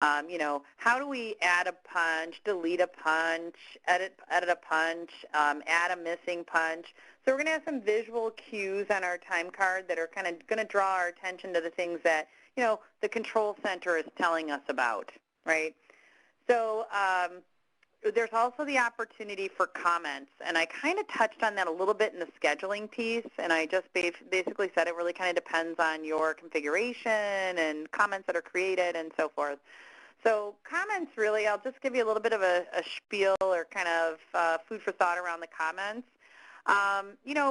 How do we add a punch, delete a punch, edit a punch, add a missing punch? So we're going to have some visual cues on our time card that are kind of going to draw our attention to the things that, the control center is telling us about, right? So there's also the opportunity for comments, and I kind of touched on that a little bit in the scheduling piece, and I just basically said it really kind of depends on your configuration and comments that are created and so forth. So comments, really, I'll just give you a little bit of a spiel or kind of food for thought around the comments.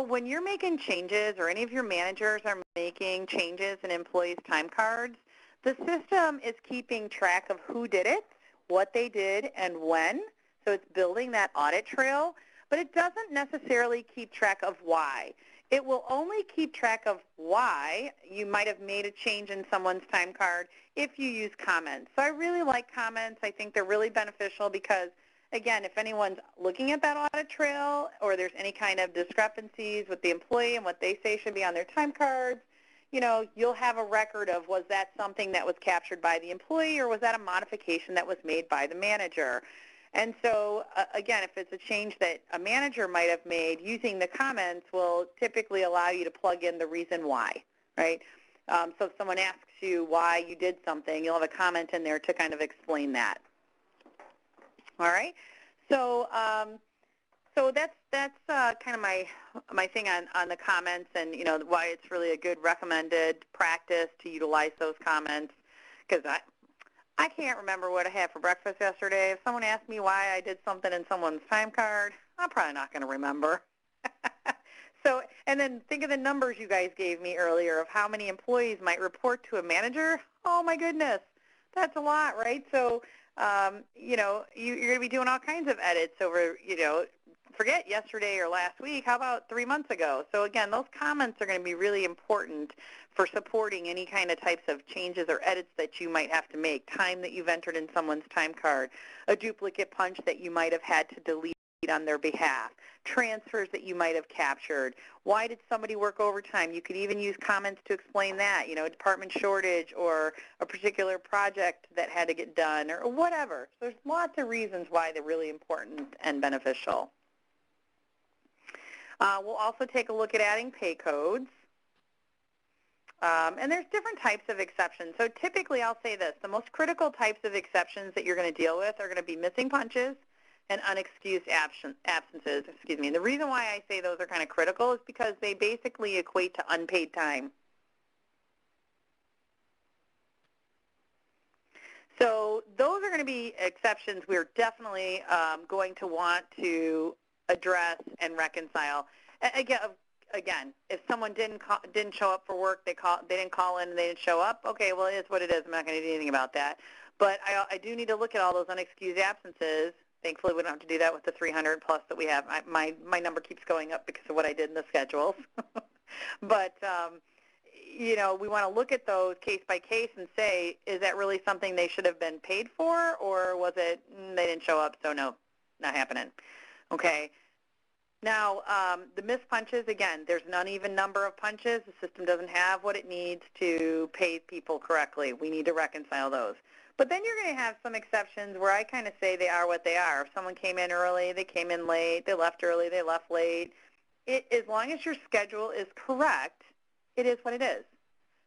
When you're making changes or any of your managers are making changes in employees' time cards, the system is keeping track of who did it, what they did, and when. So it's building that audit trail, but it doesn't necessarily keep track of why. It will only keep track of why you might have made a change in someone's time card if you use comments. So I really like comments. I think they're really beneficial because, again, if anyone's looking at that audit trail or there's any kind of discrepancies with the employee and what they say should be on their time cards, you'll have a record of, was that something that was captured by the employee or was that a modification that was made by the manager? And so, again, if it's a change that a manager might have made, using the comments will typically allow you to plug in the reason why, right? So if someone asks you why you did something, you'll have a comment in there to kind of explain that. All right? So that's kind of my thing on the comments and, why it's really a good recommended practice to utilize those comments, because I can't remember what I had for breakfast yesterday. If someone asked me why I did something in someone's time card, I'm probably not going to remember. So, and then think of the numbers you guys gave me earlier of how many employees might report to a manager. Oh, my goodness. That's a lot, right? So, you're going to be doing all kinds of edits over, forget yesterday or last week. How about 3 months ago? So, again, those comments are going to be really important for supporting any kind of types of changes or edits that you might have to make, time that you've entered in someone's time card, a duplicate punch that you might have had to delete on their behalf, transfers that you might have captured. Why did somebody work overtime? You could even use comments to explain that, a department shortage or a particular project that had to get done or whatever. So there's lots of reasons why they're really important and beneficial. We'll also take a look at adding pay codes. And there's different types of exceptions. So typically I'll say this, the most critical types of exceptions that you're going to deal with are going to be missing punches and unexcused absences. And the reason why I say those are kind of critical is because they basically equate to unpaid time. So those are going to be exceptions we're definitely going to want to address and reconcile. Again, if someone didn't show up for work, they didn't call in and they didn't show up, okay, well, it is what it is. I'm not going to do anything about that. But I do need to look at all those unexcused absences. Thankfully, we don't have to do that with the 300 plus that we have. My number keeps going up because of what I did in the schedules. But, we want to look at those case by case and say, is that really something they should have been paid for, or was it they didn't show up, so no, not happening. Okay. Now, the missed punches, again, there's an uneven number of punches. The system doesn't have what it needs to pay people correctly. We need to reconcile those. But then you're going to have some exceptions where I kind of say they are what they are. If someone came in early, they came in late, they left early, they left late. As long as your schedule is correct, it is what it is.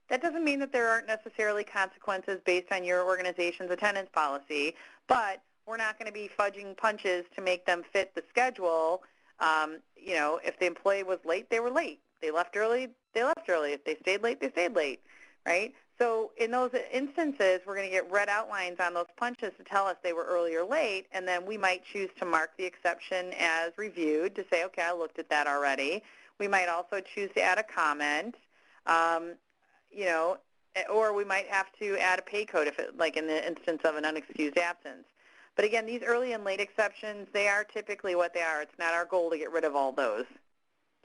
That doesn't mean that there aren't necessarily consequences based on your organization's attendance policy, but we're not going to be fudging punches to make them fit the schedule. If the employee was late, they were late. They left early, they left early. If they stayed late, they stayed late, right? So in those instances, we're going to get red outlines on those punches to tell us they were early or late, and then we might choose to mark the exception as reviewed to say, okay, I looked at that already. We might also choose to add a comment, or we might have to add a pay code if it, like in the instance of an unexcused absence. But again, these early and late exceptions, they are typically what they are. It's not our goal to get rid of all those.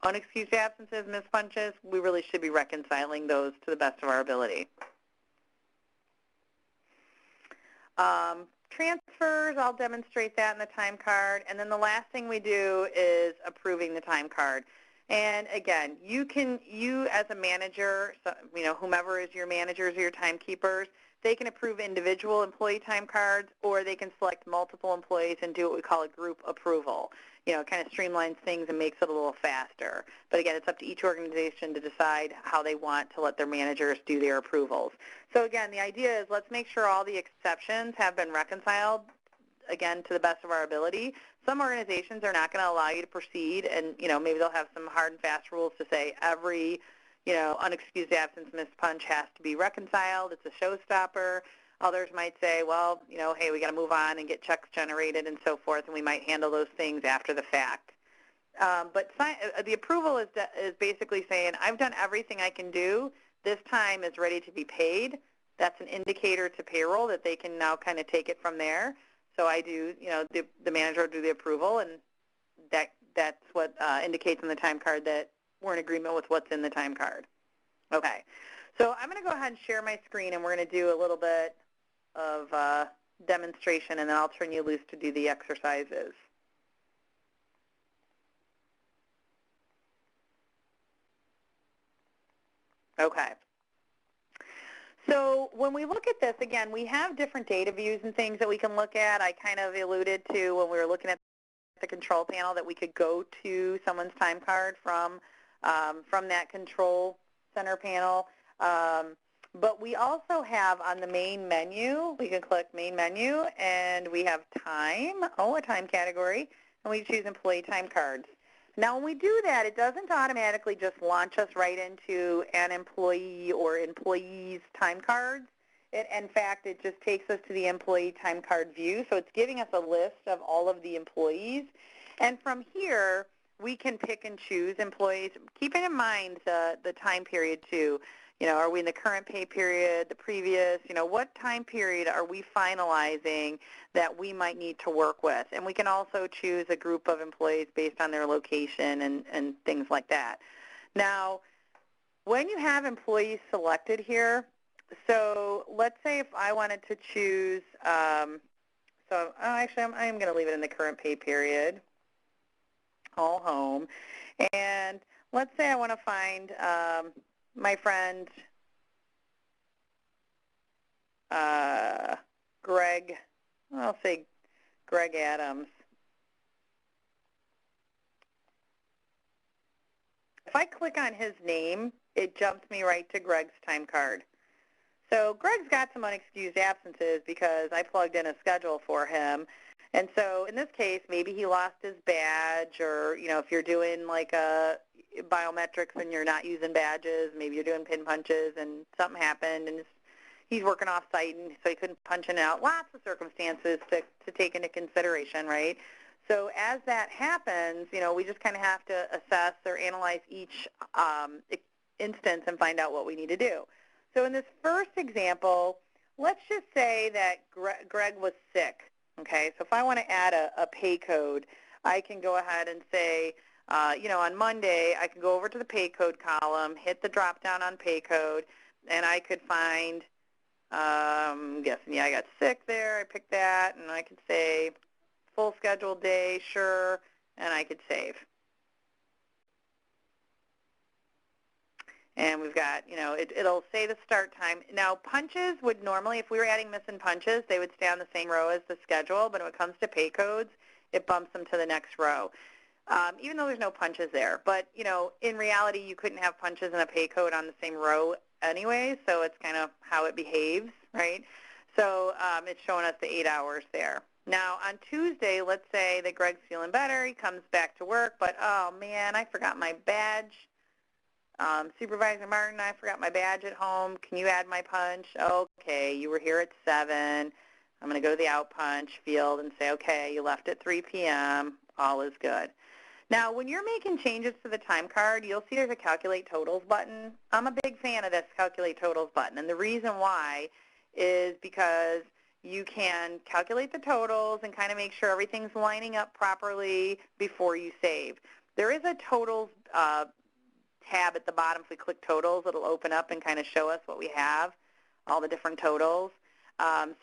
Unexcused absences, missed punches, we really should be reconciling those to the best of our ability. Transfers, I'll demonstrate that in the time card. And then the last thing we do is approving the time card. And again, you as a manager, whomever is your managers or your timekeepers, they can approve individual employee time cards, or they can select multiple employees and do what we call a group approval. You know, it kind of streamlines things and makes it a little faster. But again, it's up to each organization to decide how they want to let their managers do their approvals. So again, the idea is let's make sure all the exceptions have been reconciled, again, to the best of our ability. Some organizations are not going to allow you to proceed, and, you know, maybe they'll have some hard and fast rules to say every, you know, unexcused absence, missed punch has to be reconciled. It's a showstopper. Others might say, well, you know, hey, we got to move on and get checks generated and so forth, and we might handle those things after the fact. But the approval is basically saying, I've done everything I can do. This time is ready to be paid. That's an indicator to payroll that they can now kind of take it from there. So I do, you know, the manager will do the approval, and that's what indicates in the time card that we're in agreement with what's in the time card. Okay. So I'm going to go ahead and share my screen, and we're going to do a little bit of demonstration, and then I'll turn you loose to do the exercises. Okay. So when we look at this, again, we have different data views and things that we can look at. I kind of alluded to when we were looking at the control panel that we could go to someone's time card from that control center panel. But we also have on the main menu, we can click main menu, and we have time, a time category, and we choose employee time cards. Now, when we do that, it doesn't automatically just launch us right into an employee or employees' time cards. In fact, it just takes us to the employee time card view. So it's giving us a list of all of the employees. And from here, we can pick and choose employees, keeping in mind the time period, too. You know, are we in the current pay period, the previous, you know, what time period are we finalizing that we might need to work with? And we can also choose a group of employees based on their location and things like that. Now, when you have employees selected here, so let's say if I wanted to choose, actually I'm going to leave it in the current pay period, all home. And let's say I want to find my friend Greg, I'll say Greg Adams. If I click on his name, it jumps me right to Greg's time card. So Greg's got some unexcused absences because I plugged in a schedule for him. And so in this case, maybe he lost his badge, or, you know, if you're doing like a biometrics and you're not using badges, maybe you're doing pin punches and something happened and he's working off site and so he couldn't punch in and out. Lots of circumstances to take into consideration, right? So as that happens, you know, we just kind of have to assess or analyze each instance and find out what we need to do. So in this first example, let's just say that Greg was sick, okay? So if I want to add a pay code, I can go ahead and say, you know, on Monday, I can go over to the pay code column, hit the drop down on pay code, and I could find, I'm guessing, yeah, I got sick there. I picked that, and I could say full scheduled day, sure, and I could save. And we've got, you know, it'll say the start time. Now, punches would normally, if we were adding missing punches, they would stay on the same row as the schedule, but when it comes to pay codes, it bumps them to the next row. Even though there's no punches there. But, you know, in reality, you couldn't have punches and a pay code on the same row anyway, so it's kind of how it behaves, right? So it's showing us the 8 hours there. Now, on Tuesday, let's say that Greg's feeling better. He comes back to work, but, oh, man, I forgot my badge. Supervisor Martin, I forgot my badge at home. Can you add my punch? Okay, you were here at 7. I'm going to go to the out punch field and say, okay, you left at 3 p.m. All is good. Now, when you're making changes to the time card, you'll see there's a Calculate Totals button. I'm a big fan of this Calculate Totals button, and the reason why is because you can calculate the totals and kind of make sure everything's lining up properly before you save. There is a Totals tab at the bottom. If we click Totals, it'll open up and kind of show us what we have, all the different totals.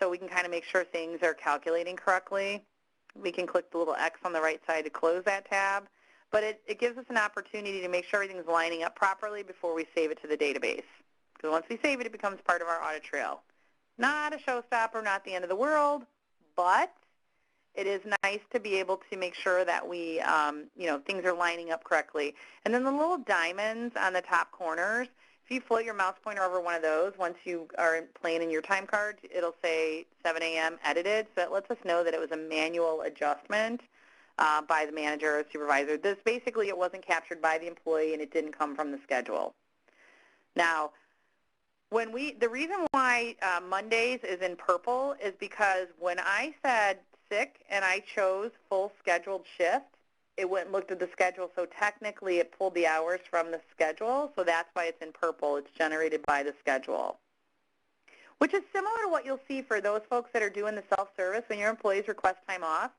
So we can kind of make sure things are calculating correctly. We can click the little X on the right side to close that tab, but it gives us an opportunity to make sure everything's lining up properly before we save it to the database. Because once we save it, it becomes part of our audit trail. Not a showstopper, not the end of the world, but it is nice to be able to make sure that we, things are lining up correctly. And then the little diamonds on the top corners, if you float your mouse pointer over one of those, once you are playing in your time card, it'll say 7 a.m. edited, so it lets us know that it was a manual adjustment by the manager or supervisor. This basically, it wasn't captured by the employee and it didn't come from the schedule. Now, the reason why Mondays is in purple is because when I said sick and I chose full scheduled shift, it went and looked at the schedule, so technically it pulled the hours from the schedule, so that's why it's in purple. It's generated by the schedule, which is similar to what you'll see for those folks that are doing the self-service. When your employees request time off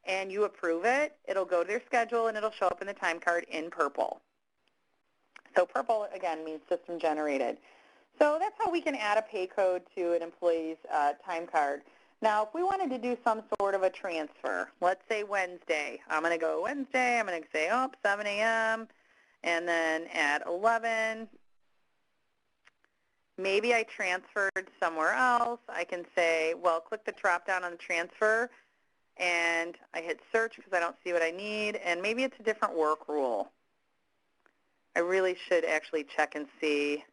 and you approve it, it'll go to their schedule and it'll show up in the time card in purple. So purple, again, means system generated. So that's how we can add a pay code to an employee's time card. Now, if we wanted to do some sort of a transfer, let's say Wednesday. I'm going to go Wednesday. I'm going to say, 7 a.m. and then at 11. Maybe I transferred somewhere else. I can say, well, click the drop down on the transfer, and I hit search because I don't see what I need, and maybe it's a different work rule. I really should actually check and see.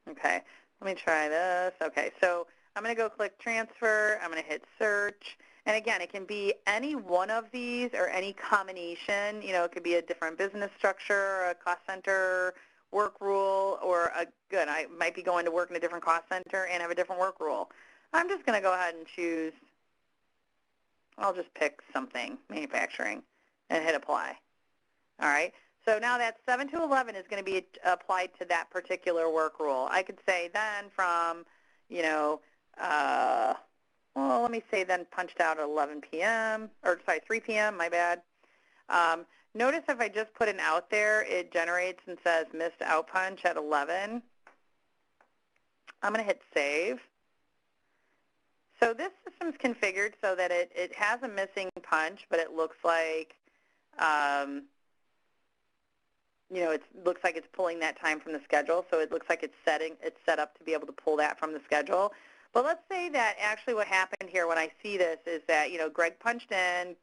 Okay, let me try this. Okay, so I'm going to go click transfer. I'm going to hit search. And again, it can be any one of these or any combination. It could be a different business structure, a cost center, work rule, or I might be going to work in a different cost center and have a different work rule. I'm just going to go ahead and choose, I'll just pick something, manufacturing, and hit apply. All right. So now that 7 to 11 is going to be applied to that particular work rule. I could say then from, let me say then punched out at 11 p.m., or sorry, 3 p.m., my bad. Notice if I just put an out there, it generates and says missed out punch at 11. I'm going to hit save. So this system's configured so that it has a missing punch, but it looks like, it looks like it's pulling that time from the schedule, so it looks like it's set up to be able to pull that from the schedule. But let's say that actually what happened here when I see this is that, Greg punched in,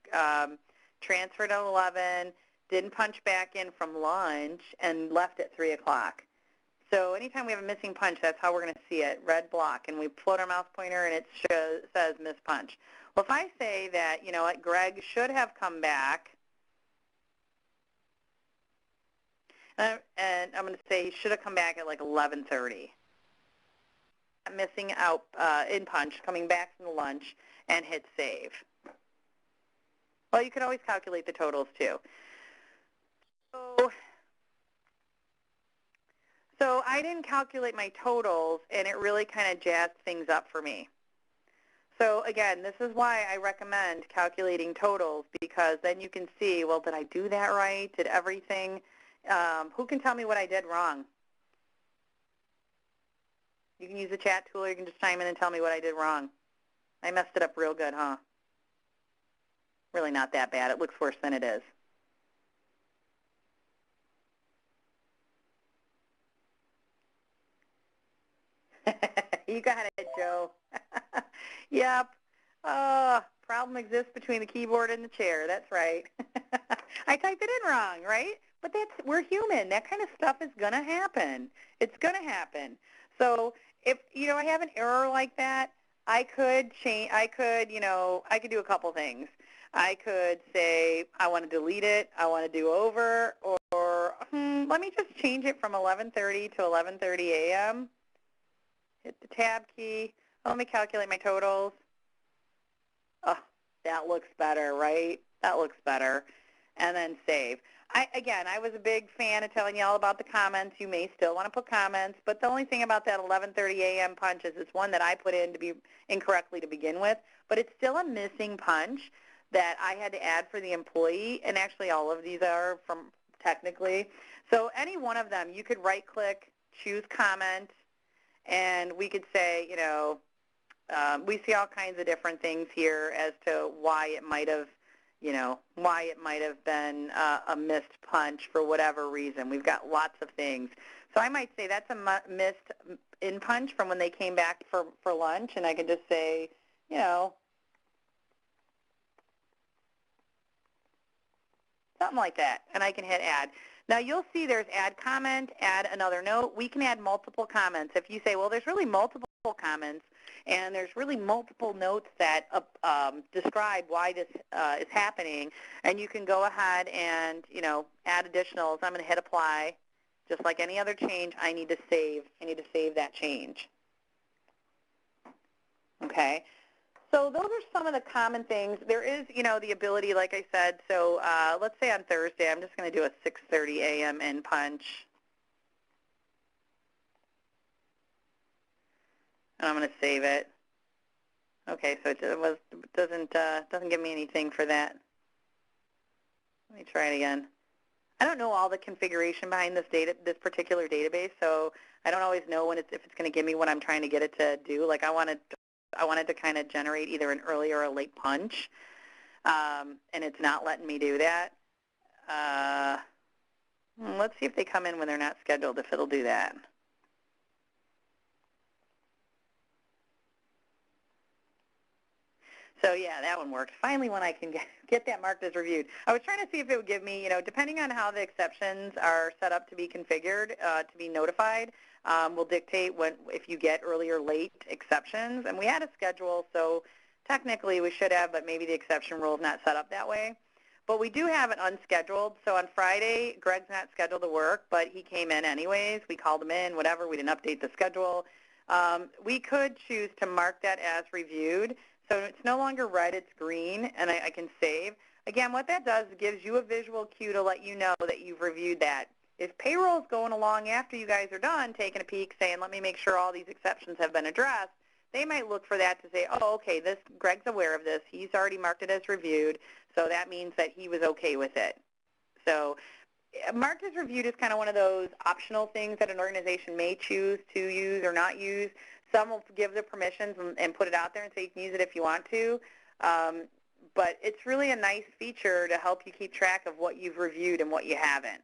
transferred at 11, didn't punch back in from lunch, and left at 3 o'clock. So anytime we have a missing punch, that's how we're going to see it, red block, and we float our mouse pointer and it says missed punch. Well, if I say that, Greg should have come back, and I'm going to say he should have come back at like 11:30. Missing out in punch, coming back from the lunch, and hit save. Well, you could always calculate the totals too. So I didn't calculate my totals, and it really kind of jazzed things up for me. So again, this is why I recommend calculating totals, because then you can see, well, did I do that right? Did everything? Who can tell me what I did wrong? You can use the chat tool, or you can just chime in and tell me what I did wrong. I messed it up real good, huh? Really not that bad. It looks worse than it is. You got it, Joe. Yep. Problem exists between the keyboard and the chair. That's right. I typed it in wrong, right? But we're human. That kind of stuff is going to happen. It's going to happen. So if, I have an error like that, I could do a couple things. I could say I want to delete it, I want to do over, or let me just change it from 11:30 to 11:30 a.m. Hit the tab key. Let me calculate my totals. Oh, that looks better, right? That looks better. And then save. I was a big fan of telling you all about the comments. You may still want to put comments, but the only thing about that 11:30 a.m. punch is it's one that I put in to be incorrectly to begin with, but it's still a missing punch that I had to add for the employee, and actually all of these are from technically. So any one of them, you could right-click, choose comment, and we could say, we see all kinds of different things here as to why it might have, why it might have been a missed punch for whatever reason. We've got lots of things. So I might say that's a missed in punch from when they came back for lunch, and I can just say, something like that, and I can hit add. Now you'll see there's add comment, add another note. We can add multiple comments. If you say, well, there's really multiple comments, and there's really multiple notes that describe why this is happening, and you can go ahead and, add additionals. I'm going to hit apply. Just like any other change, I need to save that change. Okay. So those are some of the common things. There is, the ability, like I said, so let's say on Thursday, I'm just going to do a 6:30 a.m. in punch. And I'm going to save it. Okay, so it doesn't give me anything for that. Let me try it again. I don't know all the configuration behind this particular database, so I don't always know if it's going to give me what I'm trying to get it to do. Like I wanted to kind of generate either an early or a late punch, and it's not letting me do that. Let's see if they come in when they're not scheduled, if it'll do that. So yeah, that one worked. Finally, when I can get that marked as reviewed. I was trying to see if it would give me, depending on how the exceptions are set up to be configured, to be notified, will dictate if you get early or late exceptions. And we had a schedule, so technically we should have, but maybe the exception rule is not set up that way. But we do have it unscheduled. So on Friday, Greg's not scheduled to work, but he came in anyways. We called him in, whatever. We didn't update the schedule. We could choose to mark that as reviewed. So it's no longer red, it's green, and I can save. Again, what that does is gives you a visual cue to let you know that you've reviewed that. If payroll's going along after you guys are done, taking a peek, saying, let me make sure all these exceptions have been addressed, they might look for that to say, oh, okay, Greg's aware of this. He's already marked it as reviewed, so that means that he was okay with it. So marked as reviewed is kind of one of those optional things that an organization may choose to use or not use. Some will give the permissions and put it out there and say you can use it if you want to. But it's really a nice feature to help you keep track of what you've reviewed and what you haven't.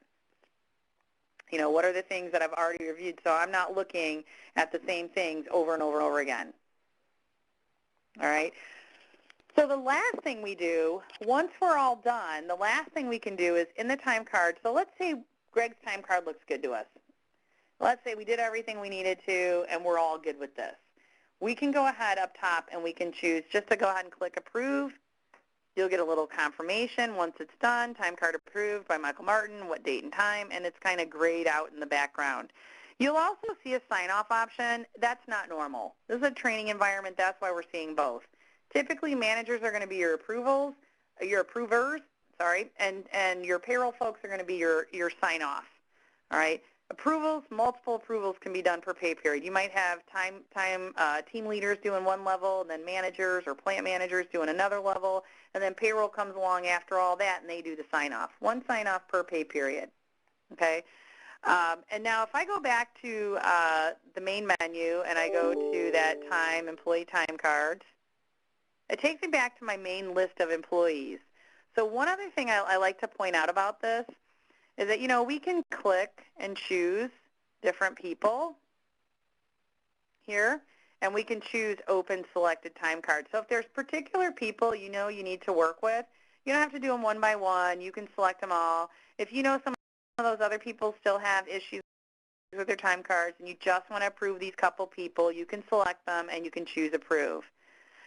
What are the things that I've already reviewed, so I'm not looking at the same things over and over and over again. All right? So the last thing we do, once we're all done, the last thing we can do is in the time card. So let's say Greg's time card looks good to us. Let's say we did everything we needed to and we're all good with this. We can go ahead up top and we can choose just to go ahead and click approve. You'll get a little confirmation once it's done, time card approved by Michael Martin, what date and time, and it's kind of grayed out in the background. You'll also see a sign-off option. That's not normal. This is a training environment. That's why we're seeing both. Typically, managers are going to be your approvers, and your payroll folks are going to be your sign-off. All right. Approvals, multiple approvals can be done per pay period. You might have team leaders doing one level, and then managers or plant managers doing another level, and then payroll comes along after all that, and they do the sign-off. One sign-off per pay period, okay? And now if I go back to the main menu and I go to that employee time cards, it takes me back to my main list of employees. So one other thing I like to point out about this is that, we can click and choose different people here, and we can choose open selected time cards. So if there's particular people you need to work with, you don't have to do them one by one. You can select them all. If you know some of those other people still have issues with their time cards and you just want to approve these couple people, you can select them and you can choose approve.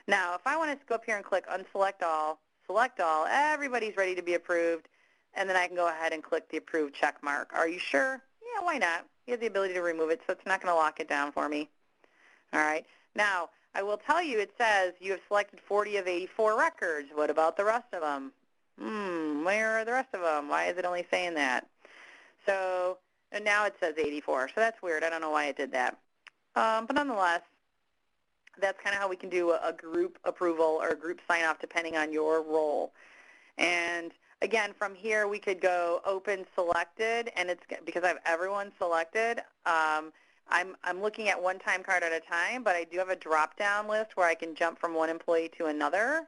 Now, if I want to go up here and click unselect all, select all, everybody's ready to be approved, and then I can go ahead and click the approve check mark. Are you sure? Yeah, why not? You have the ability to remove it, so it's not going to lock it down for me. All right. Now, I will tell you, it says you have selected 40 of 84 records. What about the rest of them? Where are the rest of them? Why is it only saying that? So, and now it says 84, so that's weird. I don't know why it did that. But nonetheless, that's kind of how we can do a group approval or a group sign-off depending on your role. And again, from here we could go open selected, and it's because I have everyone selected. I'm looking at one time card at a time, but I do have a drop-down list where I can jump from one employee to another.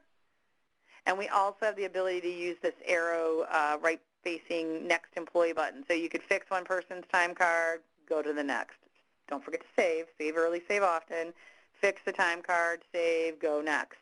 And we also have the ability to use this arrow right-facing next employee button. So you could fix one person's time card, go to the next. Don't forget to save. Save early, save often. Fix the time card, save, go next.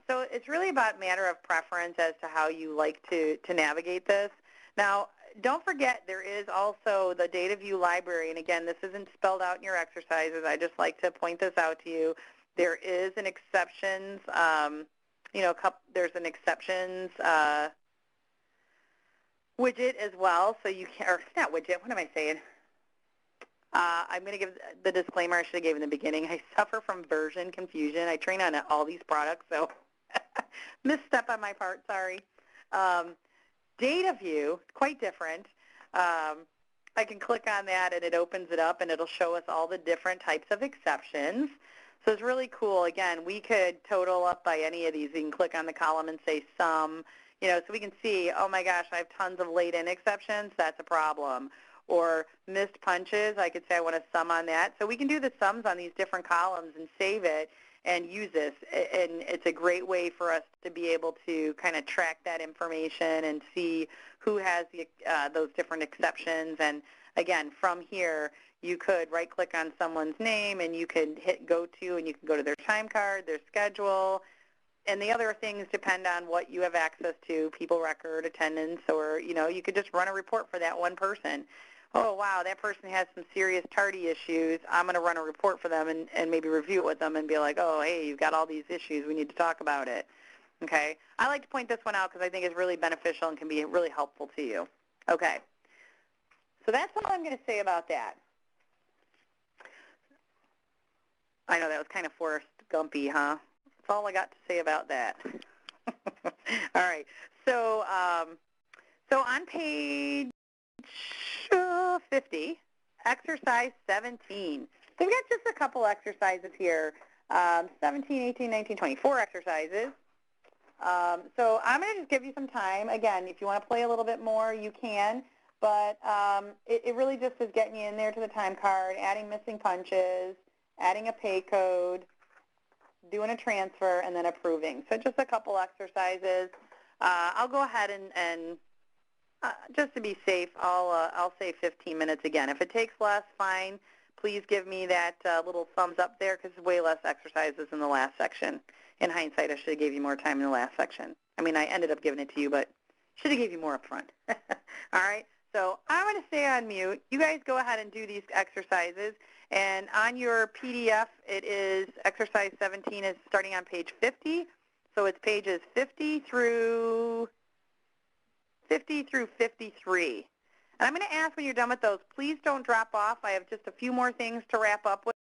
So it's really about a matter of preference as to how you like to navigate this. Now, don't forget there is also the data view library, and again, this isn't spelled out in your exercises. I just like to point this out to you. There is an exceptions, there's an exceptions widget as well, so you can, or not widget, what am I saying? I'm going to give the disclaimer I should have given in the beginning. I suffer from version confusion. I train on all these products, so misstep on my part, sorry. Data view, quite different. I can click on that and it opens it up and it'll show us all the different types of exceptions. So it's really cool. Again, we could total up by any of these. You can click on the column and say sum, so we can see, oh my gosh, I have tons of late-in exceptions. That's a problem. Or missed punches, I could say I want to sum on that. So we can do the sums on these different columns and save it and use this. And it's a great way for us to be able to kind of track that information and see who has those different exceptions. And again, from here, you could right-click on someone's name and you can hit go to and you can go to their time card, their schedule. And the other things depend on what you have access to, people record, attendance, or, you could just run a report for that one person. Oh, wow, that person has some serious tardy issues. I'm going to run a report for them and maybe review it with them and be like, oh, hey, you've got all these issues. We need to talk about it. Okay? I like to point this one out because I think it's really beneficial and can be really helpful to you. Okay. So that's all I'm going to say about that. I know that was kind of Forrest Gumpy, huh? That's all I got to say about that. All right. So, so on page 50, exercise 17. So we've got just a couple exercises here, 17, 18, 19, 20, 4 exercises. So I'm going to just give you some time. Again, if you want to play a little bit more, you can, but it really just is getting you in there to the time card, adding missing punches, adding a pay code, doing a transfer, and then approving. So just a couple exercises. I'll go ahead and just to be safe, I'll say 15 minutes again. If it takes less, fine. Please give me that little thumbs up there because it's way less exercises in the last section. In hindsight, I should have gave you more time in the last section. I mean, I ended up giving it to you, but should have gave you more up front. All right, so I'm going to stay on mute. You guys go ahead and do these exercises. And on your PDF, it is exercise 17 is starting on page 50. So it's pages 50 through 53. And I'm going to ask when you're done with those, please don't drop off. I have just a few more things to wrap up with.